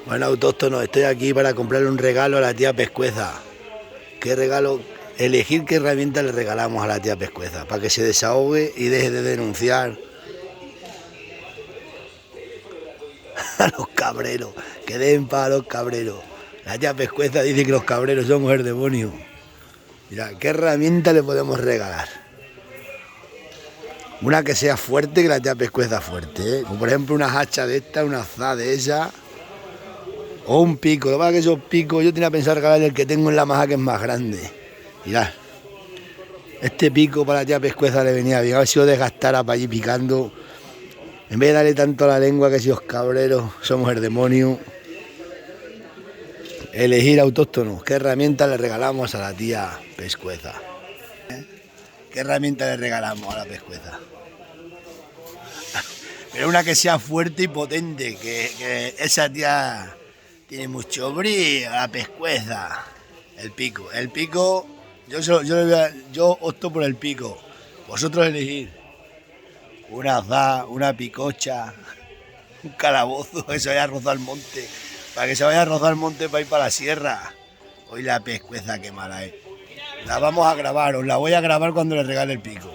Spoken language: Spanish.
Bueno, autóctono, estoy aquí para comprarle un regalo a la tía Pescueza. ¿Qué regalo? Elegir qué herramienta le regalamos a la tía Pescueza para que se desahogue y deje de denunciar a los cabreros. Que den para los cabreros. La tía Pescueza dice que los cabreros somos el demonio. Mira, ¿qué herramienta le podemos regalar? Una que sea fuerte, que la tía Pescueza fuerte, ¿eh? Como por ejemplo una hacha de esta, una azada de esa. O un pico. Lo que pasa es que esos picos yo tenía pensado regalarle el que tengo en la maja, que es más grande. Mirad. Este pico para la tía Pescueza le venía bien. A ver si lo desgastara para allí picando. En vez de darle tanto a la lengua, que si os cabreros somos el demonio. Elegir autóctonos. ¿Qué herramienta le regalamos a la tía Pescueza? ¿Qué herramienta le regalamos a la Pescueza? Pero una que sea fuerte y potente. Que esa tía tiene mucho brillo, la Pescueza. El pico. El pico, yo opto por el pico. Vosotros elegir. Una azada, una picocha, un calabozo que se vaya a rozar el monte. Para que se vaya a rozar el monte para ir para la sierra. Hoy la Pescueza, qué mala es. La vamos a grabar, os la voy a grabar cuando le regale el pico.